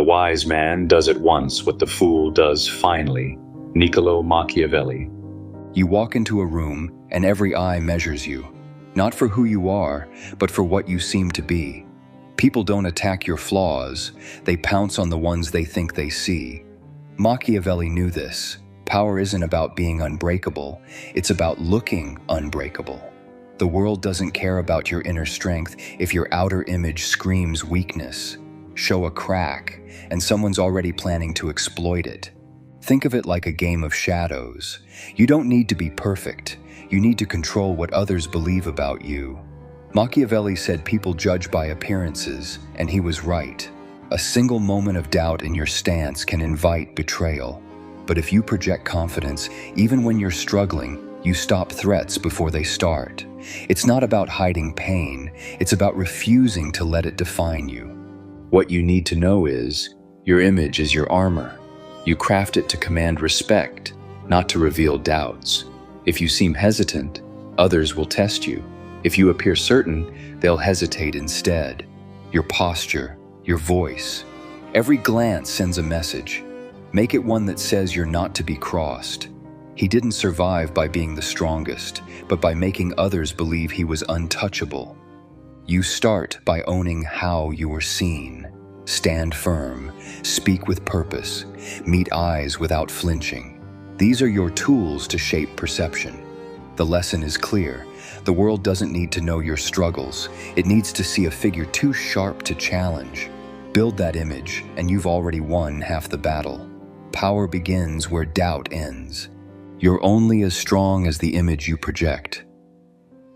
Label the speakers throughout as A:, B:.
A: The wise man does at once what the fool does finally. Niccolò Machiavelli.
B: You walk into a room and every eye measures you, not for who you are, but for what you seem to be. People don't attack your flaws, they pounce on the ones they think they see. Machiavelli knew this. Power isn't about being unbreakable, it's about looking unbreakable. The world doesn't care about your inner strength if your outer image screams weakness. Show a crack, and someone's already planning to exploit it. Think of it like a game of shadows. You don't need to be perfect. You need to control what others believe about you. Machiavelli said people judge by appearances, and he was right. A single moment of doubt in your stance can invite betrayal. But if you project confidence, even when you're struggling, you stop threats before they start. It's not about hiding pain, it's about refusing to let it define you. What you need to know is, your image is your armor. You craft it to command respect, not to reveal doubts. If you seem hesitant, others will test you. If you appear certain, they'll hesitate instead. Your posture, your voice, every glance sends a message. Make it one that says you're not to be crossed. He didn't survive by being the strongest, but by making others believe he was untouchable. You start by owning how you are seen. Stand firm, speak with purpose, meet eyes without flinching. These are your tools to shape perception. The lesson is clear. The world doesn't need to know your struggles. It needs to see a figure too sharp to challenge. Build that image, and you've already won half the battle. Power begins where doubt ends. You're only as strong as the image you project.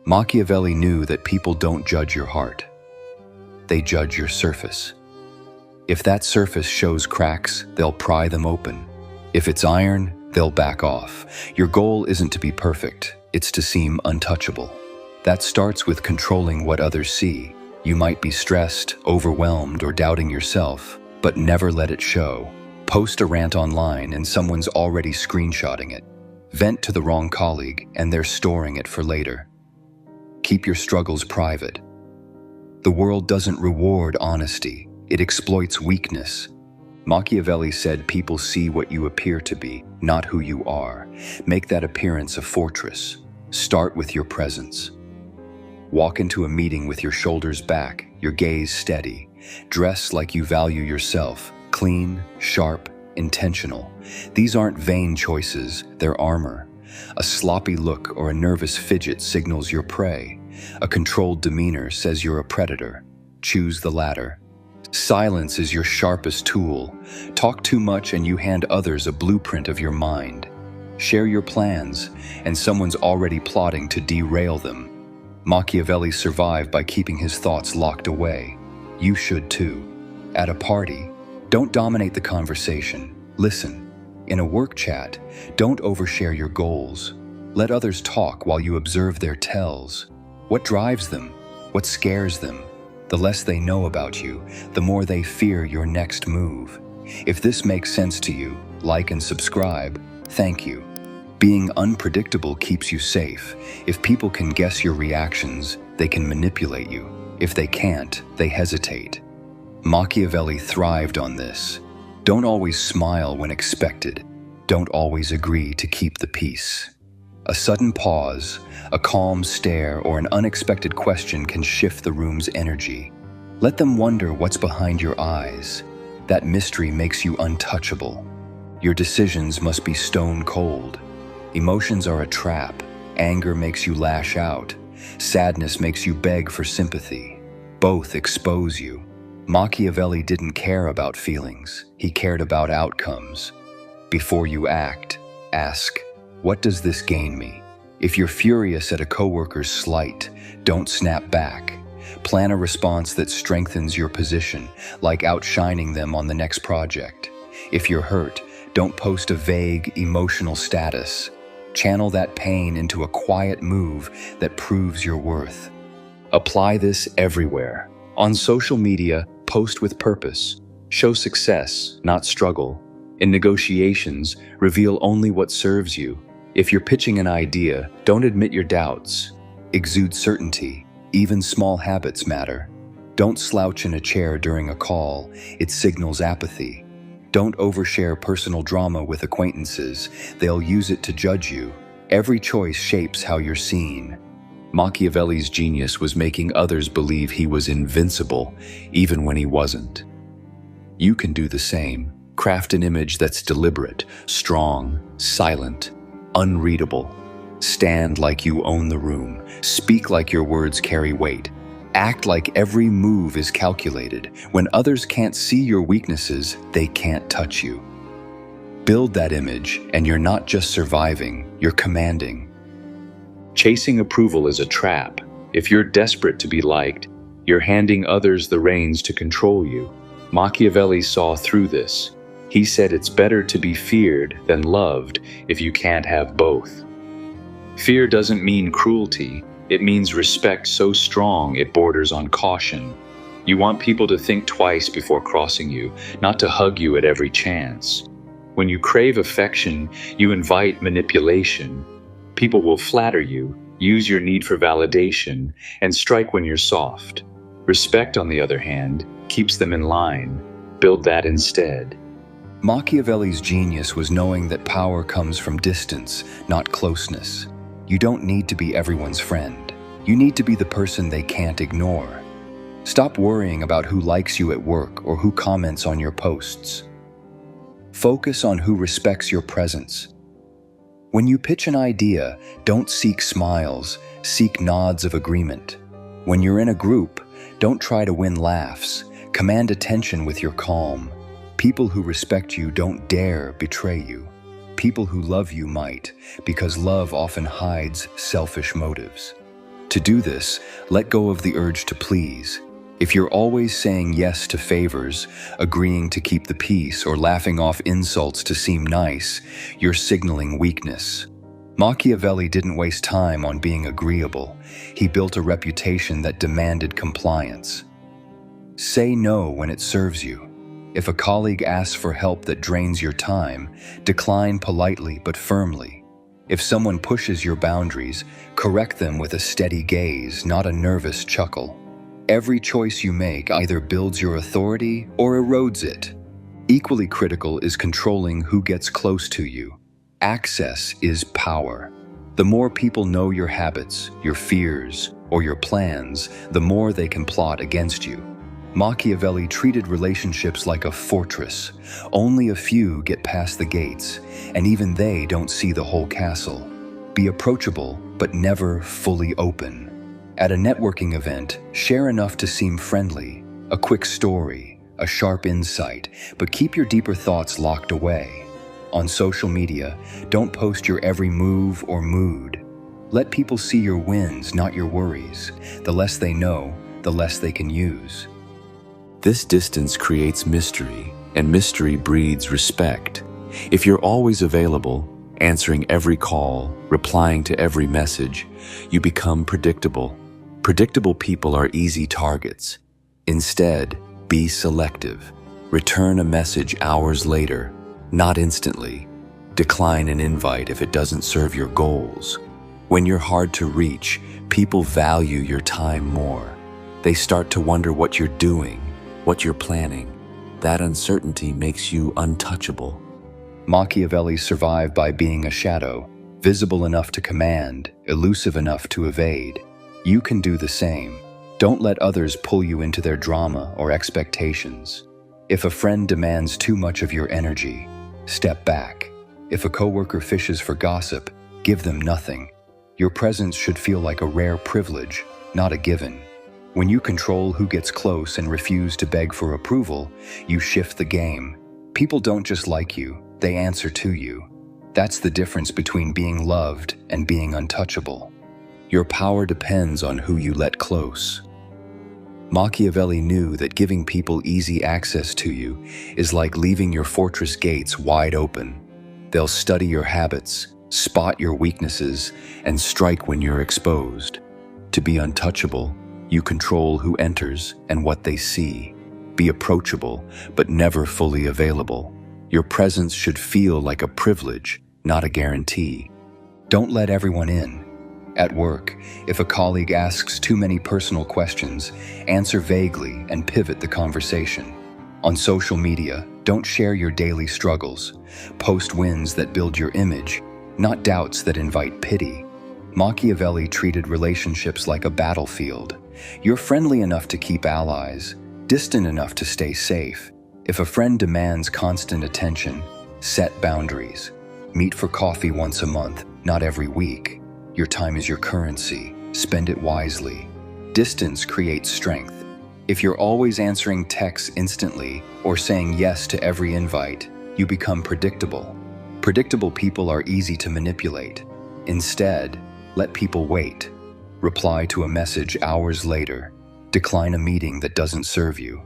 B: Machiavelli knew that people don't judge your heart. They judge your surface. If that surface shows cracks, they'll pry them open. If it's iron, they'll back off. Your goal isn't to be perfect, it's to seem untouchable. That starts with controlling what others see. You might be stressed, overwhelmed, or doubting yourself, but never let it show. Post a rant online and someone's already screenshotting it. Vent to the wrong colleague and they're storing it for later. Keep your struggles private. The world doesn't reward honesty, it exploits weakness. Machiavelli said people see what you appear to be, not who you are. Make that appearance a fortress. Start with your presence. Walk into a meeting with your shoulders back, your gaze steady. Dress like you value yourself, clean, sharp, intentional. These aren't vain choices, they're armor. A sloppy look or a nervous fidget signals you're prey. A controlled demeanor says you're a predator. Choose the latter. Silence is your sharpest tool. Talk too much and you hand others a blueprint of your mind. Share your plans, and someone's already plotting to derail them. Machiavelli survived by keeping his thoughts locked away. You should too. At a party, don't dominate the conversation. Listen. In a work chat, don't overshare your goals. Let others talk while you observe their tells. What drives them? What scares them? The less they know about you, the more they fear your next move. If this makes sense to you, like and subscribe. Thank you. Being unpredictable keeps you safe. If people can guess your reactions, they can manipulate you. If they can't, they hesitate. Machiavelli thrived on this. Don't always smile when expected. Don't always agree to keep the peace. A sudden pause, a calm stare, or an unexpected question can shift the room's energy. Let them wonder what's behind your eyes. That mystery makes you untouchable. Your decisions must be stone cold. Emotions are a trap. Anger makes you lash out. Sadness makes you beg for sympathy. Both expose you. Machiavelli didn't care about feelings. He cared about outcomes. Before you act, ask, what does this gain me? If you're furious at a coworker's slight, don't snap back. Plan a response that strengthens your position, like outshining them on the next project. If you're hurt, don't post a vague, emotional status. Channel that pain into a quiet move that proves your worth. Apply this everywhere. On social media, post with purpose. Show success, not struggle. In negotiations, reveal only what serves you. If you're pitching an idea, don't admit your doubts. Exude certainty. Even small habits matter. Don't slouch in a chair during a call, it signals apathy. Don't overshare personal drama with acquaintances, they'll use it to judge you. Every choice shapes how you're seen. Machiavelli's genius was making others believe he was invincible, even when he wasn't. You can do the same. Craft an image that's deliberate, strong, silent, unreadable. Stand like you own the room. Speak like your words carry weight. Act like every move is calculated. When others can't see your weaknesses, they can't touch you. Build that image, and you're not just surviving, you're commanding.
A: Chasing approval is a trap. If you're desperate to be liked, you're handing others the reins to control you. Machiavelli saw through this. He said it's better to be feared than loved if you can't have both. Fear doesn't mean cruelty. It means respect so strong it borders on caution. You want people to think twice before crossing you, not to hug you at every chance. When you crave affection, you invite manipulation. People will flatter you, use your need for validation, and strike when you're soft. Respect, on the other hand, keeps them in line. Build that instead.
B: Machiavelli's genius was knowing that power comes from distance, not closeness. You don't need to be everyone's friend. You need to be the person they can't ignore. Stop worrying about who likes you at work or who comments on your posts. Focus on who respects your presence. When you pitch an idea, don't seek smiles, seek nods of agreement. When you're in a group, don't try to win laughs. Command attention with your calm. People who respect you don't dare betray you. People who love you might, because love often hides selfish motives. To do this, let go of the urge to please. If you're always saying yes to favors, agreeing to keep the peace, or laughing off insults to seem nice, you're signaling weakness. Machiavelli didn't waste time on being agreeable. He built a reputation that demanded compliance. Say no when it serves you. If a colleague asks for help that drains your time, decline politely but firmly. If someone pushes your boundaries, correct them with a steady gaze, not a nervous chuckle. Every choice you make either builds your authority or erodes it. Equally critical is controlling who gets close to you. Access is power. The more people know your habits, your fears, or your plans, the more they can plot against you. Machiavelli treated relationships like a fortress. Only a few get past the gates, and even they don't see the whole castle. Be approachable, but never fully open. At a networking event, share enough to seem friendly, a quick story, a sharp insight, but keep your deeper thoughts locked away. On social media, don't post your every move or mood. Let people see your wins, not your worries. The less they know, the less they can use. This distance creates mystery, and mystery breeds respect. If you're always available, answering every call, replying to every message, you become predictable. Predictable people are easy targets. Instead, be selective. Return a message hours later, not instantly. Decline an invite if it doesn't serve your goals. When you're hard to reach, people value your time more. They start to wonder what you're doing, what you're planning. That uncertainty makes you untouchable. Machiavelli survived by being a shadow, visible enough to command, elusive enough to evade. You can do the same. Don't let others pull you into their drama or expectations. If a friend demands too much of your energy, step back. If a coworker fishes for gossip, give them nothing. Your presence should feel like a rare privilege, not a given. When you control who gets close and refuse to beg for approval, you shift the game. People don't just like you, they answer to you. That's the difference between being loved and being untouchable. Your power depends on who you let close. Machiavelli knew that giving people easy access to you is like leaving your fortress gates wide open. They'll study your habits, spot your weaknesses, and strike when you're exposed. To be untouchable, you control who enters and what they see. Be approachable, but never fully available. Your presence should feel like a privilege, not a guarantee. Don't let everyone in. At work, if a colleague asks too many personal questions, answer vaguely and pivot the conversation. On social media, don't share your daily struggles. Post wins that build your image, not doubts that invite pity. Machiavelli treated relationships like a battlefield. You're friendly enough to keep allies, distant enough to stay safe. If a friend demands constant attention, set boundaries. Meet for coffee once a month, not every week. Your time is your currency. Spend it wisely. Distance creates strength. If you're always answering texts instantly or saying yes to every invite, you become predictable. Predictable people are easy to manipulate. Instead, let people wait. Reply to a message hours later. Decline a meeting that doesn't serve you.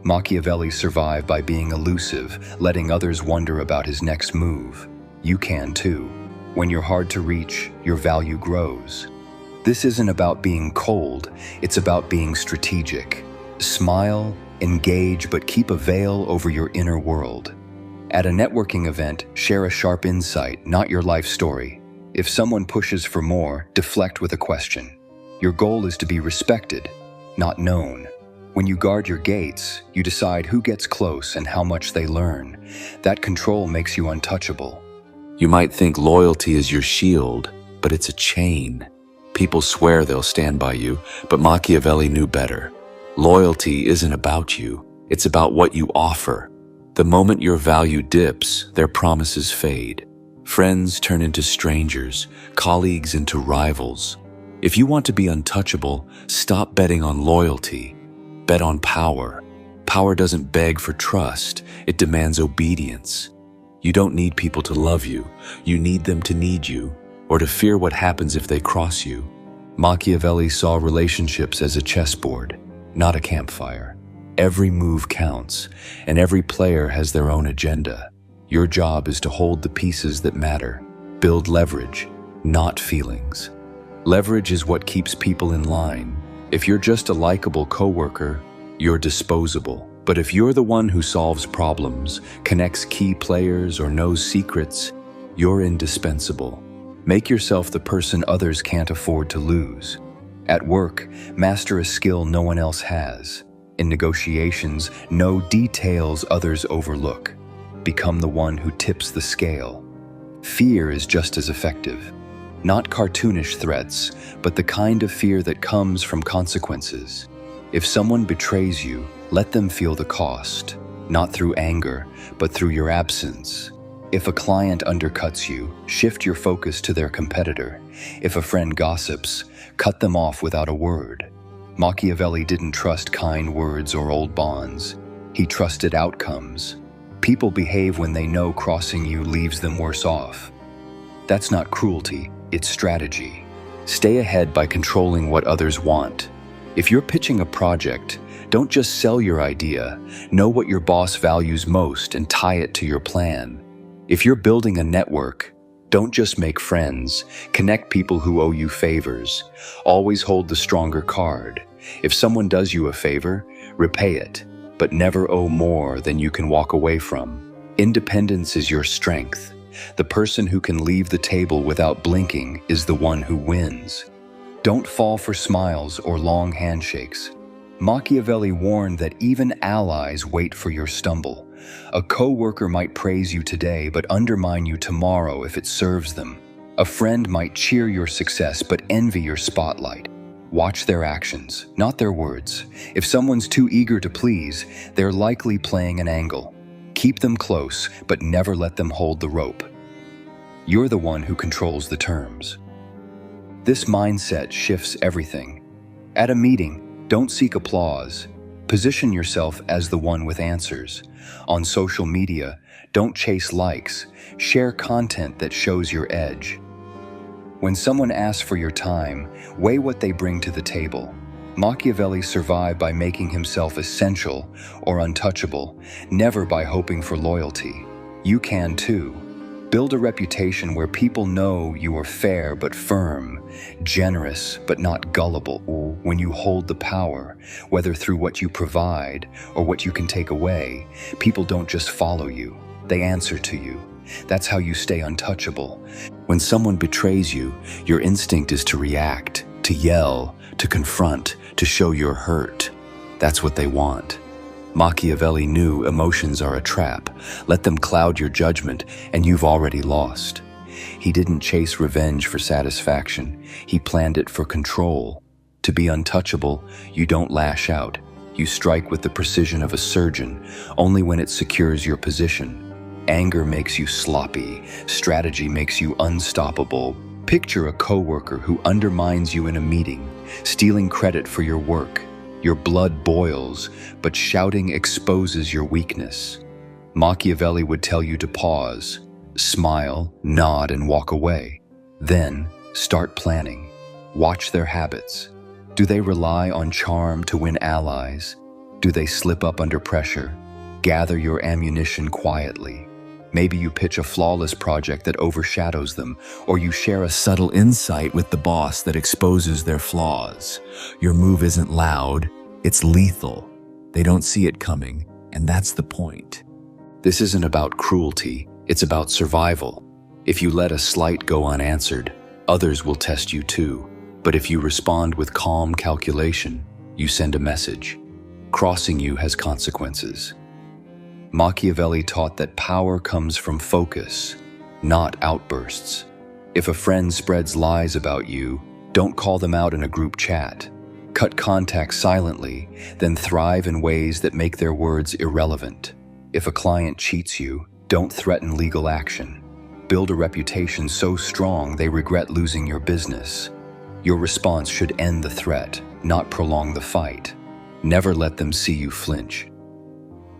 B: Machiavelli survived by being elusive, letting others wonder about his next move. You can too. When you're hard to reach, your value grows. This isn't about being cold, it's about being strategic. Smile, engage, but keep a veil over your inner world. At a networking event, share a sharp insight, not your life story. If someone pushes for more, deflect with a question. Your goal is to be respected, not known. When you guard your gates, you decide who gets close and how much they learn. That control makes you untouchable.
A: You might think loyalty is your shield, but it's a chain. People swear they'll stand by you, but Machiavelli knew better. Loyalty isn't about you, it's about what you offer. The moment your value dips, their promises fade. Friends turn into strangers, colleagues into rivals. If you want to be untouchable, stop betting on loyalty. Bet on power. Power doesn't beg for trust, it demands obedience. You don't need people to love you, you need them to need you, or to fear what happens if they cross you. Machiavelli saw relationships as a chessboard, not a campfire. Every move counts, and every player has their own agenda. Your job is to hold the pieces that matter. Build leverage, not feelings. Leverage is what keeps people in line. If you're just a likable coworker, you're disposable. But if you're the one who solves problems, connects key players, or knows secrets, you're indispensable. Make yourself the person others can't afford to lose. At work, master a skill no one else has. In negotiations, know details others overlook. Become the one who tips the scale. Fear is just as effective. Not cartoonish threats, but the kind of fear that comes from consequences. If someone betrays you, let them feel the cost, not through anger, but through your absence. If a client undercuts you, shift your focus to their competitor. If a friend gossips, cut them off without a word. Machiavelli didn't trust kind words or old bonds. He trusted outcomes. People behave when they know crossing you leaves them worse off. That's not cruelty, it's strategy. Stay ahead by controlling what others want. If you're pitching a project, don't just sell your idea. Know what your boss values most and tie it to your plan. If you're building a network, don't just make friends. Connect people who owe you favors. Always hold the stronger card. If someone does you a favor, repay it, but never owe more than you can walk away from. Independence is your strength. The person who can leave the table without blinking is the one who wins. Don't fall for smiles or long handshakes. Machiavelli warned that even allies wait for your stumble. A coworker might praise you today but undermine you tomorrow if it serves them. A friend might cheer your success but envy your spotlight. Watch their actions, not their words. If someone's too eager to please, they're likely playing an angle. Keep them close, but never let them hold the rope. You're the one who controls the terms. This mindset shifts everything. At a meeting, don't seek applause. Position yourself as the one with answers. On social media, don't chase likes. Share content that shows your edge. When someone asks for your time, weigh what they bring to the table. Machiavelli survived by making himself essential or untouchable, never by hoping for loyalty. You can too. Build a reputation where people know you are fair but firm, generous but not gullible. When you hold the power, whether through what you provide or what you can take away, people don't just follow you, they answer to you. That's how you stay untouchable.
B: When someone betrays you, your instinct is to react, to yell, to confront, to show you're hurt. That's what they want. Machiavelli knew emotions are a trap. Let them cloud your judgment, and you've already lost. He didn't chase revenge for satisfaction. He planned it for control. To be untouchable, you don't lash out. You strike with the precision of a surgeon, only when it secures your position. Anger makes you sloppy. Strategy makes you unstoppable. Picture a coworker who undermines you in a meeting, stealing credit for your work. Your blood boils, but shouting exposes your weakness. Machiavelli would tell you to pause, smile, nod, and walk away. Then, start planning. Watch their habits. Do they rely on charm to win allies? Do they slip up under pressure? Gather your ammunition quietly. Maybe you pitch a flawless project that overshadows them, or you share a subtle insight with the boss that exposes their flaws. Your move isn't loud, it's lethal. They don't see it coming, and that's the point. This isn't about cruelty, it's about survival. If you let a slight go unanswered, others will test you too. But if you respond with calm calculation, you send a message. Crossing you has consequences. Machiavelli taught that power comes from focus, not outbursts. If a friend spreads lies about you, don't call them out in a group chat. Cut contact silently, then thrive in ways that make their words irrelevant. If a client cheats you, don't threaten legal action. Build a reputation so strong they regret losing your business. Your response should end the threat, not prolong the fight. Never let them see you flinch.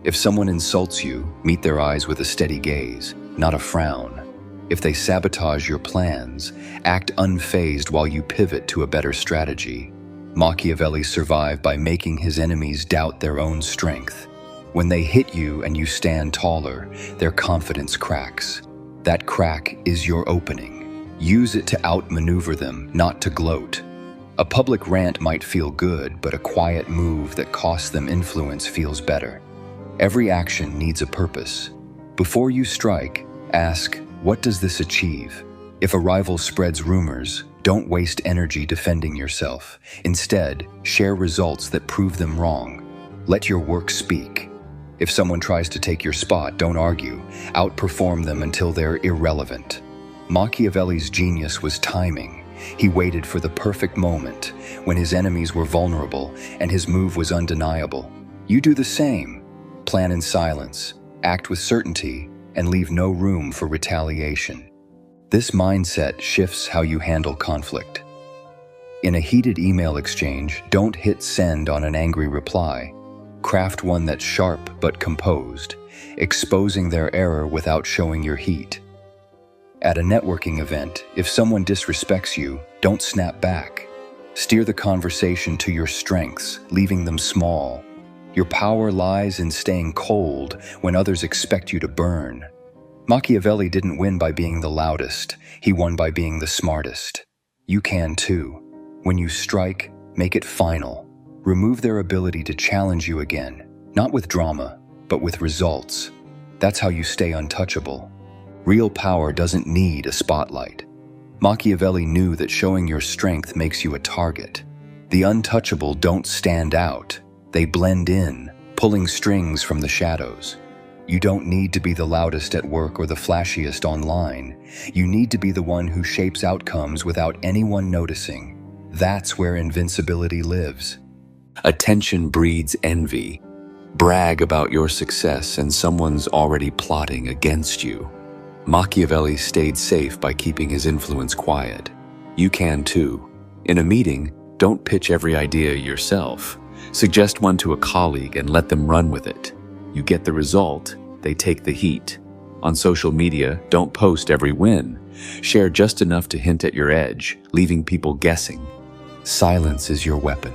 B: If someone insults you, meet their eyes with a steady gaze, not a frown. If they sabotage your plans, act unfazed while you pivot to a better strategy. Machiavelli survived by making his enemies doubt their own strength. When they hit you and you stand taller, their confidence cracks. That crack is your opening. Use it to outmaneuver them, not to gloat. A public rant might feel good, but a quiet move that costs them influence feels better. Every action needs a purpose. Before you strike, ask, what does this achieve? If a rival spreads rumors, don't waste energy defending yourself. Instead, share results that prove them wrong. Let your work speak. If someone tries to take your spot, don't argue. Outperform them until they're irrelevant. Machiavelli's genius was timing. He waited for the perfect moment, when his enemies were vulnerable and his move was undeniable. You do the same. Plan in silence, act with certainty, and leave no room for retaliation. This mindset shifts how you handle conflict. In a heated email exchange, don't hit send on an angry reply. Craft one that's sharp but composed, exposing their error without showing your heat. At a networking event, if someone disrespects you, don't snap back. Steer the conversation to your strengths, leaving them small. Your power lies in staying cold when others expect you to burn. Machiavelli didn't win by being the loudest, he won by being the smartest. You can too. When you strike, make it final. Remove their ability to challenge you again, not with drama, but with results. That's how you stay untouchable. Real power doesn't need a spotlight. Machiavelli knew that showing your strength makes you a target. The untouchable don't stand out. They blend in, pulling strings from the shadows. You don't need to be the loudest at work or the flashiest online. You need to be the one who shapes outcomes without anyone noticing. That's where invincibility lives.
A: Attention breeds envy. Brag about your success and someone's already plotting against you. Machiavelli stayed safe by keeping his influence quiet. You can too. In a meeting, don't pitch every idea yourself. Suggest one to a colleague and let them run with it. You get the result, they take the heat. On social media, don't post every win. Share just enough to hint at your edge, leaving people guessing.
B: Silence is your weapon.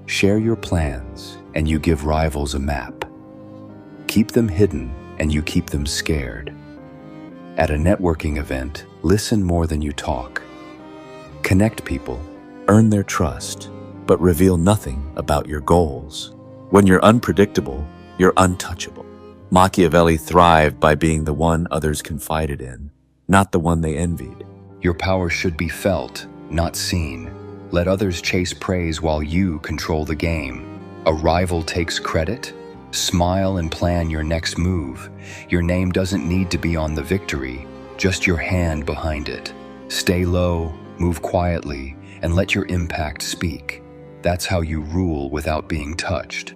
B: Share your plans, and you give rivals a map. Keep them hidden, and you keep them scared. At a networking event, listen more than you talk. Connect people, earn their trust, but reveal nothing about your goals. When you're unpredictable, you're untouchable. Machiavelli thrived by being the one others confided in,
C: not the one they envied.
B: Your power should be felt, not seen. Let others chase praise while you control the game. A rival takes credit? Smile and plan your next move. Your name doesn't need to be on the victory, just your hand behind it. Stay low, move quietly, and let your impact speak. That's how you rule without being touched.